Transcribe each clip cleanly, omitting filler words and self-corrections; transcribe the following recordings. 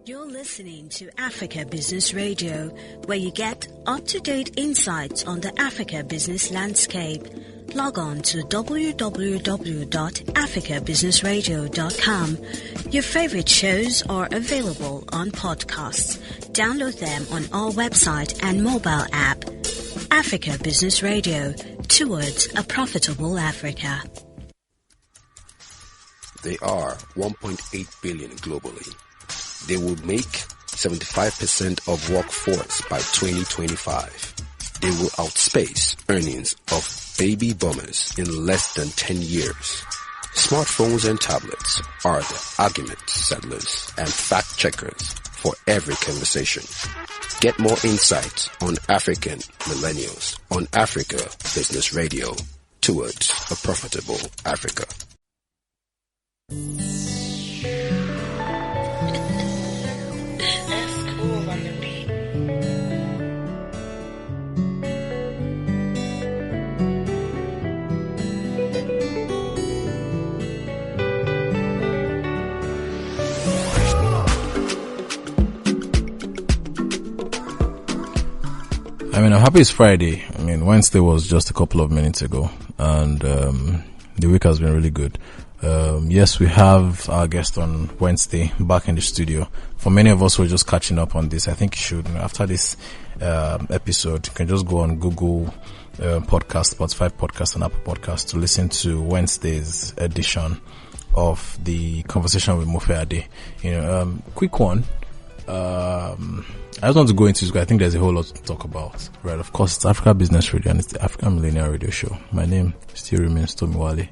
You're listening to Africa Business Radio, where you get up-to-date insights on the Africa business landscape. Log on to www.africabusinessradio.com. Your favorite shows are available on podcasts. Download them on our website and mobile app. Africa Business Radio, towards a profitable Africa. They are 1.8 billion globally. They will make 75% of workforce by 2025. They will outspace earnings of baby boomers in less than 10 years. Smartphones and tablets are the argument settlers and fact checkers for every conversation. Get more insights on African millennials on Africa Business Radio, towards a profitable Africa. I'm happy it's Friday. Wednesday was just a couple of minutes ago, and the week has been really good. Yes, we have our guest on Wednesday back in the studio. For many of us who are just catching up on this, I think you should, after this episode, you can just go on Google Podcast, Spotify Podcast, and Apple Podcast to listen to Wednesday's edition of the conversation with Mofe Ade. Quick one. I just want to go into this because I think there's a whole lot to talk about. Right, of course, it's Africa Business Radio and it's the African Millennial Radio Show. My name still remains Tomiwale.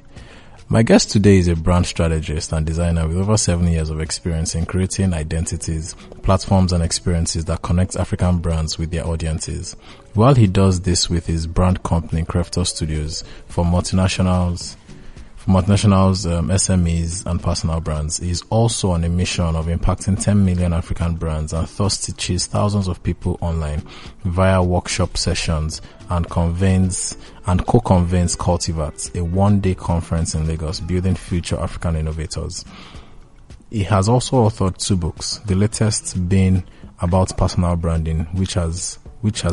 My guest today is a brand strategist and designer with over 7 years of experience in creating identities, platforms and experiences that connect African brands with their audiences. While he does this with his brand company, Crevtus Studios, for multinationals, SMEs and personal brands, he is also on a mission of impacting 10 million African brands and thus teaches thousands of people online via workshop sessions and co-convenes CultivARTe, a one-day conference in Lagos building future African innovators. He has also authored 2 books, the latest being about personal branding, which has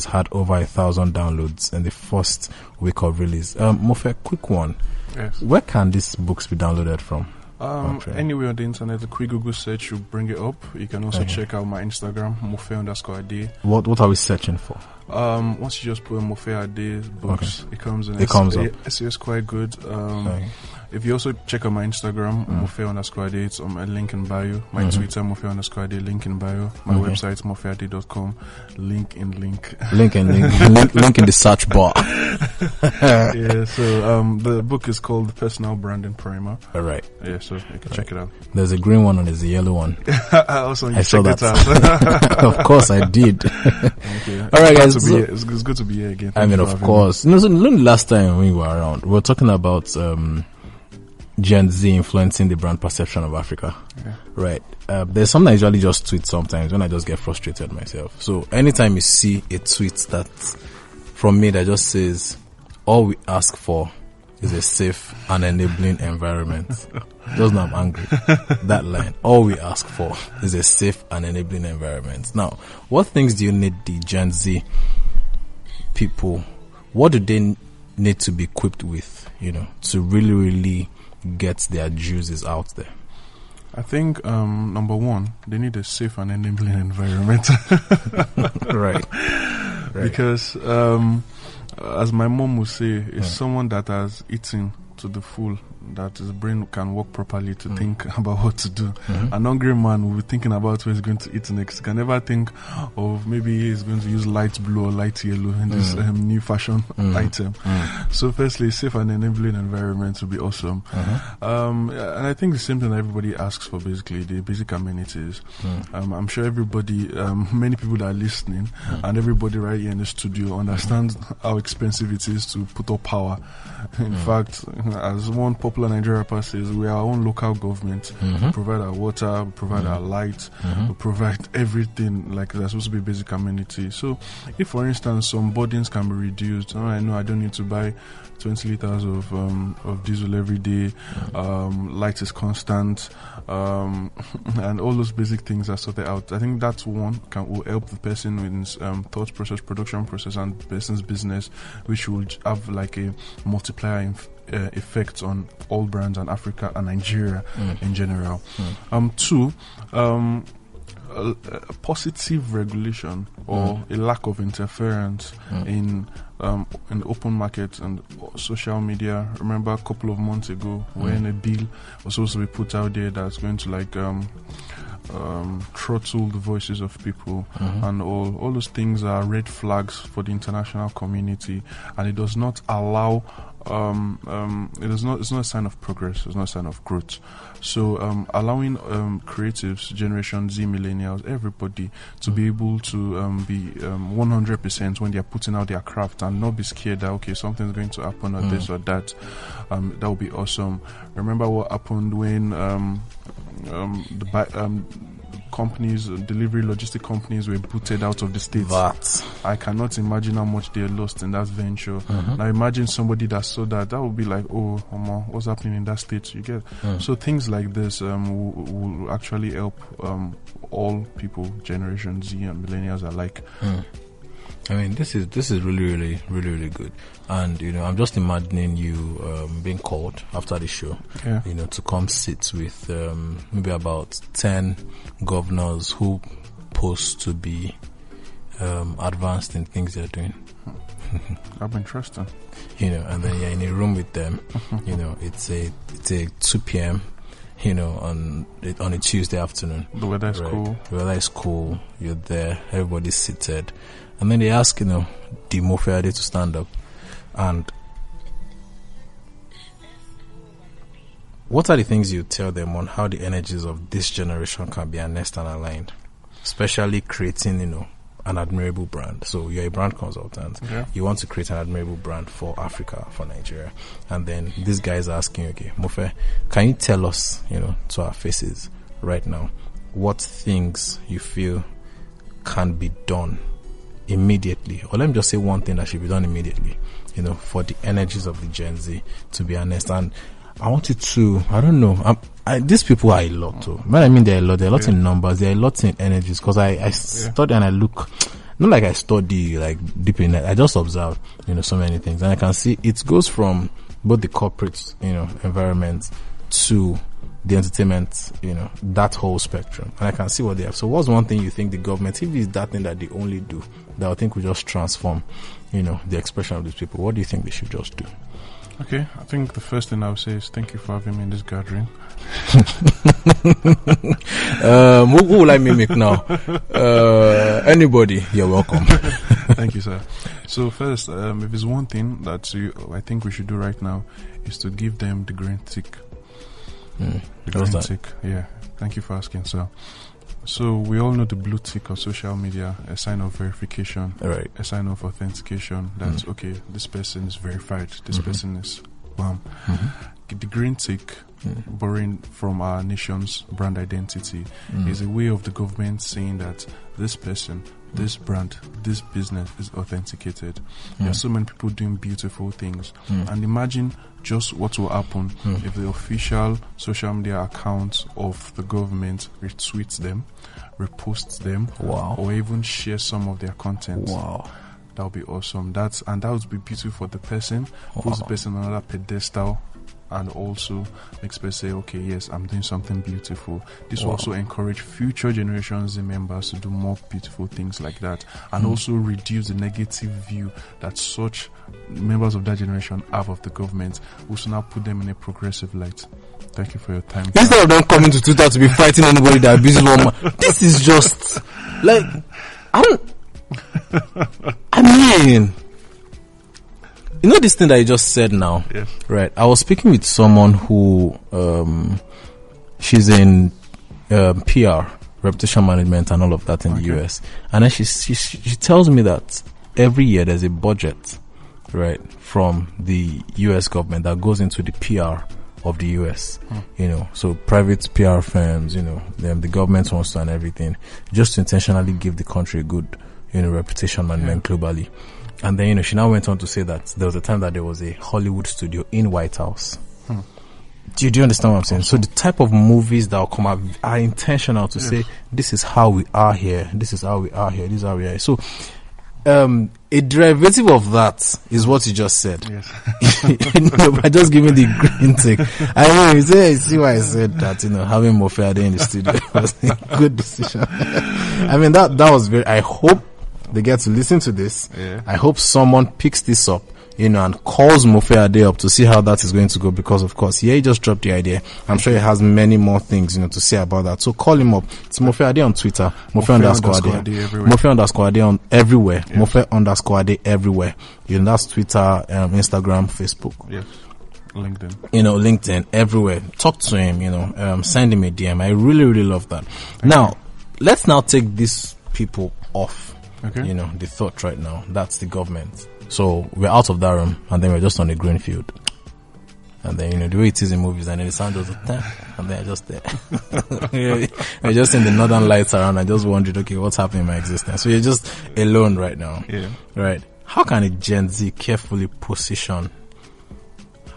had over 1,000 downloads in the first week of release. Mofe, quick one. Yes. Where can these books be downloaded from? Anywhere on the internet, a quick Google search will bring it up. You can also check out my Instagram, Mofe_Ade. What are we searching for? Once you just put Mofe Ade books, it comes in. It comes up. SEO is quite good. If you also check out my Instagram, Mofe_Ade, it's on my link in bio. My Twitter, Mofe_Ade, link in bio. My website, mofeade.com, link in the search bar. Yeah, so the book is called The Personal Branding Primer. All right. Yeah, so you can check it out. There's a green one and there's a yellow one. I saw that. It out. Of course I did. Thank you. All right, guys. It's good to be here again. Of course. So last time we were around, we were talking about Gen Z influencing the brand perception of Africa. Yeah. Right. There's something I usually just tweet sometimes when I just get frustrated myself. So anytime you see a tweet that from me that just says, all we ask for is a safe and enabling environment. Just now I'm angry. That line. All we ask for is a safe and enabling environment. Now, what things do you need the Gen Z people, what do they need to be equipped with, to really, really get their juices out there? I think number one, they need a safe and enabling environment. Right. Because as my mom would say, it's someone that has eaten to the full, that his brain can work properly to think about what to do. An hungry man will be thinking about what he's going to eat next. He can never think of maybe he's going to use light blue or light yellow in this new fashion item. So firstly, safe and enabling environment would be awesome. And I think the same thing everybody asks for, basically, the basic amenities. I'm sure everybody, many people that are listening, and everybody right here in the studio understands how expensive it is to put up power. In fact, as one popular popular Nigerian rapper says, we are our own local government. We provide our water, we provide our light, we provide everything like that's supposed to be basic amenity. So if, for instance, some burdens can be reduced, I know I don't need to buy 20 liters of diesel every day, light is constant, and all those basic things are sorted out. I think that's one will help the person with his thought process, production process, and person's business, which will have like a multiplier effect on all brands and Africa and Nigeria in general. Two, a positive regulation or a lack of interference in the open market and social media. Remember a couple of months ago when a bill was supposed to be put out there that's going to like throttle the voices of people, and all those things are red flags for the international community, and it does not allow it's not a sign of progress, it's not a sign of growth. So allowing creatives, Generation Z, millennials, everybody to be able to be 100% when they're putting out their craft and not be scared that okay, something's going to happen or this or that, that would be awesome. Remember what happened when companies, delivery logistic companies were booted out of the states. That I cannot imagine how much they lost in that venture. Now imagine somebody that saw that would be like, oh, what's happening in that state? You get so things like this will actually help all people, Generation Z and millennials alike. I mean, this is really good. And, I'm just imagining you being called after the show, to come sit with maybe about 10 governors who pose to be advanced in things they're doing. That'd be interesting. And then you're in a room with them. It's a 2 p.m. On a Tuesday afternoon. The weather is cool. The weather is cool. You're there. Everybody's seated. And then they ask, the Mofe Ade to stand up. And what are the things you tell them on how the energies of this generation can be harnessed and aligned? Especially creating, an admirable brand. So you're a brand consultant. Yeah. You want to create an admirable brand for Africa, for Nigeria. And then these guys are asking, okay, Mofe, can you tell us, to our faces right now, what things you feel can be done immediately, or let me just say one thing that should be done immediately, for the energies of the Gen Z to be honest. And I wanted to, I don't know, these people are a lot too. When I mean they're a lot in numbers, they're a lot in energies, because I study and I look, not like I study like deep in it, I just observe, so many things, and I can see it goes from both the corporate, environment to the entertainment, that whole spectrum. And I can see what they have. So what's one thing you think the government, if it's that thing that they only do, that I think will just transform, the expression of these people, what do you think they should just do? Okay, I think the first thing I would say is thank you for having me in this gathering. Who will I mimic now? Anybody, you're welcome. Thank you, sir. So first, if there's one thing that I think we should do right now is to give them the green tick. The green tick, yeah. Thank you for asking, sir. So we all know the blue tick on social media, a sign of verification, right? A sign of authentication. That's okay. This person is verified. This person is bam. The green tick, borrowing from our nation's brand identity, is a way of the government saying that this person, this brand, this business is authenticated. There are so many people doing beautiful things, and imagine just what will happen if the official social media account of the government retweets them, reposts them, or even share some of their content. That would be awesome. That would be beautiful for the person, puts the person on another pedestal, and also makes people say, okay, yes, I'm doing something beautiful. This will also encourage future generations and members to do more beautiful things like that, and also reduce the negative view that such members of that generation have of the government. We should now put them in a progressive light. Thank you for your time. Instead of them coming to Twitter to be fighting anybody that abuses one man, this is just like, this thing that you just said now, right? I was speaking with someone who, she's in PR, reputation management and all of that in the US. And then she tells me that every year there's a budget, right, from the US government that goes into the PR of the US, you know, so private PR firms, you know, the government wants to and everything, just to intentionally give the country a good, you know, reputation and name globally. And then, you know, she now went on to say that there was a time that there was a Hollywood studio in White House. Do you understand what I'm saying? So the type of movies that will come out are intentional to say, this is how we are here. This is how we are here. This is how we are here. So, a derivative of that is what you just said. Yes. No, by just giving the green tick. I mean, you see why I said that, you know, having Mofe Ade in the studio was a good decision. I mean, that was very, I hope they get to listen to this. Yeah. I hope someone picks this up, you know, and calls Mofe Ade up to see how that is going to go, because of course, he just dropped the idea. I'm sure he has many more things, you know, to say about that. So call him up. It's Mofe Ade on Twitter, Mofe_Ade everywhere. Mofe_Ade on everywhere. Yeah. Mofe_Ade everywhere. You know, that's Twitter, Instagram, Facebook. Yes. LinkedIn. You know, LinkedIn, everywhere. Talk to him, you know, send him a DM. I really, really love that. Now, let's now take these people off. Okay. You know, the thought right now. That's the government. So we're out of that room, and then we're just on the green field. And then, you know, the way it is in movies, and then the sound goes, and then I just there. We're just in the northern lights around. I just wondered, okay, what's happening in my existence? So you're just alone right now. Yeah. Right. How can a Gen Z carefully position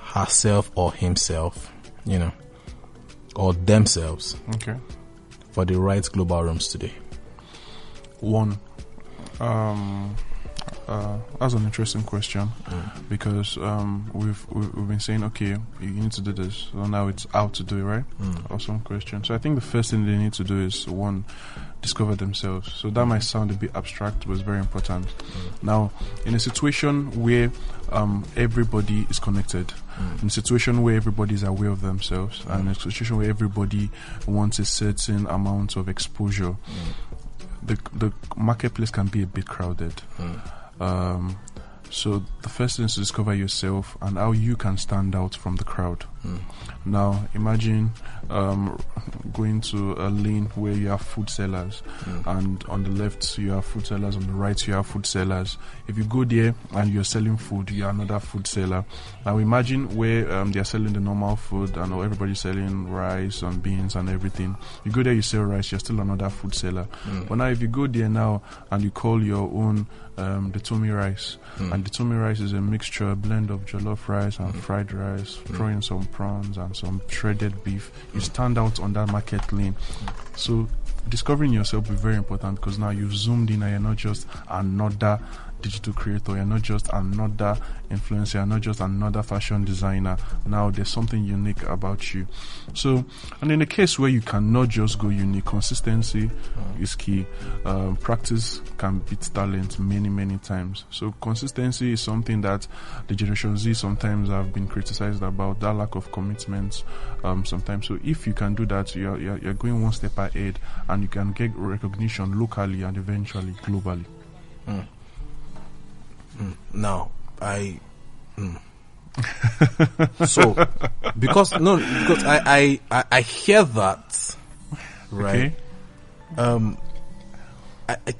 herself or himself, you know, or themselves, okay, for the right global rooms today? One, that's an interesting question, because we've been saying, okay, you need to do this, so now it's how to do it, right? Awesome question. So I think the first thing they need to do is, one, discover themselves. So that might sound a bit abstract, but it's very important. Now, in a situation where everybody is connected, in a situation where everybody is aware of themselves, and in a situation where everybody wants a certain amount of exposure, the marketplace can be a bit crowded. So the first thing is to discover yourself and how you can stand out from the crowd. Now, imagine going to a lane where you have food sellers, and on the left you have food sellers, on the right you have food sellers. If you go there and you're selling food, you're another food seller. Now imagine where they're selling the normal food and everybody's selling rice and beans and everything. You go there, you sell rice, you're still another food seller. But now if you go there now and you call your own the Tommy rice, and the Tommy rice is a mixture, a blend of jollof rice and fried rice, throw in some prawns and some shredded beef, you stand out on that market lane. So discovering yourself will be very important, because now you've zoomed in and you're not just another digital creator, you're not just another influencer, you're not just another fashion designer. Now there's something unique about you. So, and in a case where you cannot just go unique, consistency is key. Practice can beat talent many times. So consistency is something that the Generation Z sometimes have been criticized about, that lack of commitment sometimes. So if you can do that, you're going one step ahead, and you can get recognition locally and eventually globally. Now, so because I hear that, right? Okay. I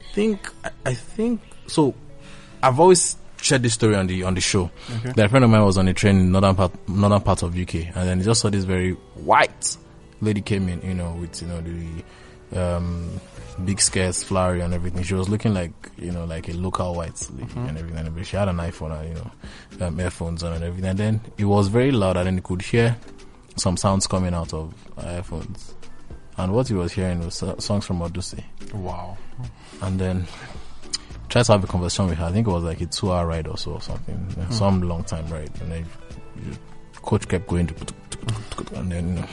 think so. I've always shared this story on the show. Okay. That a friend of mine was on a train in northern part of UK, and then he just saw this very white lady came in, you know, with, you know, the big skirts, flowery and everything. She was looking like, you know, like a local white lady and everything. She had an iPhone and, you know, earphones on and everything. And then it was very loud, and then you could hear some sounds coming out of earphones. And what he was hearing was songs from Odyssey. Wow. And then tried to have a conversation with her. I think it was like a 2-hour ride or so, or something. Some long time ride. And then coach kept going and then, you know,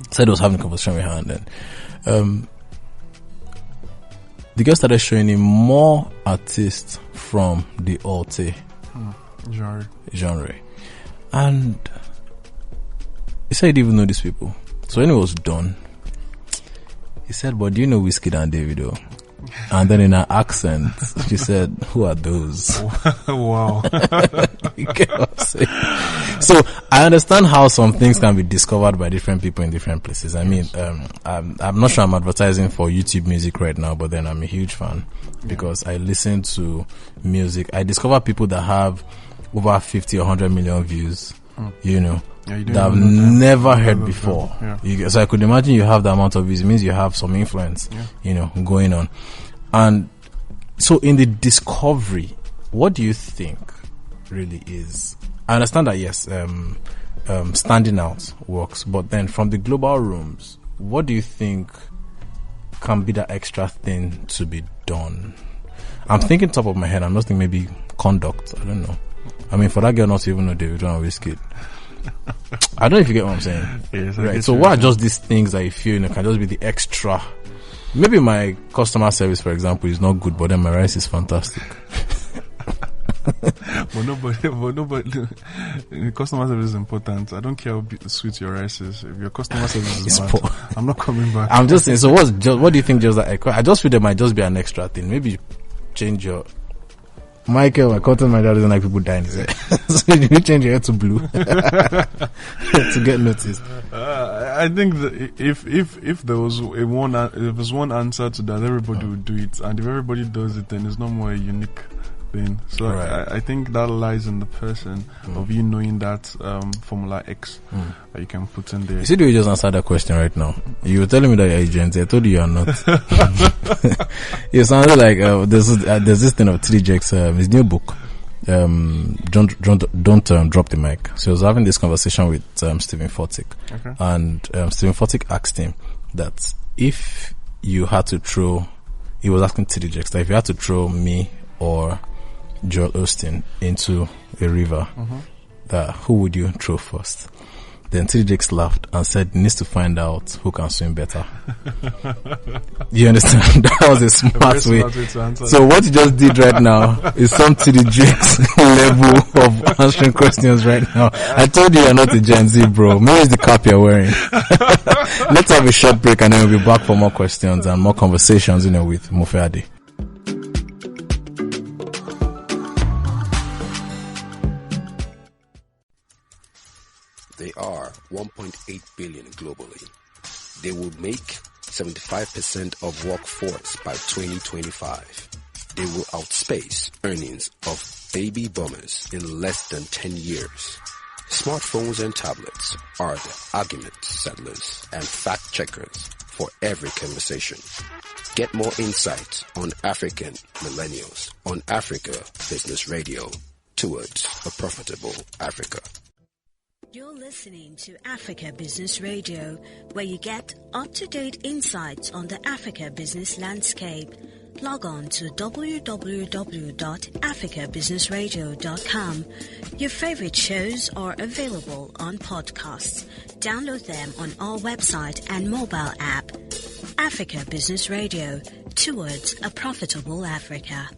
said he was having a conversation with her, and then the girl started showing him more artists from the Alt genre. And he said he didn't even know these people. So when it was done, he said, but do you know Wizkid and Davido? And then in her accent, she said, who are those? Wow. You get what I'm saying? So I understand how some things can be discovered by different people in different places. I mean, I'm not sure I'm advertising for YouTube music right now, but then I'm a huge fan because I listen to music. I discover people that have over 50 or 100 million views, you know, that I've never heard Other before. Yeah. So I could imagine you have the amount of views. It means you have some influence, going on. And so in the discovery, what do you think really is? I understand that, yes, standing out works, but then from the global rooms, what do you think can be the extra thing to be done? I'm thinking top of my head, I'm just thinking maybe conduct. I don't know. I mean, for that girl not to even know David and Wizkid. I don't know if you get what I'm saying. Yes, right. So what are just these things that you feel can just be the extra? Maybe my customer service, for example, is not good, but then my rice is fantastic. but nobody, customer service is important. I don't care how sweet your rice is. If your customer service is bad, I'm not coming back. I'm just saying. So what do you think? Just that I just feel there might just be an extra thing. Maybe change your Michael. I caught my dad doesn't like people dying. So you change your hair to blue to get noticed. I think that if there was one answer to that, everybody would do it, and if everybody does it, then it's no more a unique thing. So right. I think that lies in the person of you knowing that Formula X that you can put in there. You see the way you just answered that question right now? You were telling me that you're a Gen Z. I told you you're not. You sounded like there's this thing of TDJX, his new book. Don't drop the mic. So I was having this conversation with Stephen Furtick, and Stephen Furtick asked him that if you had to throw, he was asking TDJX that if you had to throw me or Joel Osteen into a river, that who would you throw first? Then TDJX laughed and said, "Needs to find out who can swim better." You understand? That was a smart way. So what you just did right now is some TDJX level of answering questions right now. I told you you're not a Gen Z, bro. Maybe it's the cap you're wearing. Let's have a short break and then we'll be back for more questions and more conversations, with Mofe Ade. They are 1.8 billion globally. They will make 75% of workforce by 2025. They will outspace earnings of baby boomers in less than 10 years. Smartphones and tablets are the argument settlers and fact checkers for every conversation. Get more insight on African millennials on Africa Business Radio, towards a profitable Africa. You're listening to Africa Business Radio, where you get up-to-date insights on the Africa business landscape. Log on to www.africabusinessradio.com. Your favorite shows are available on podcasts. Download them on our website and mobile app. Africa Business Radio, towards a profitable Africa.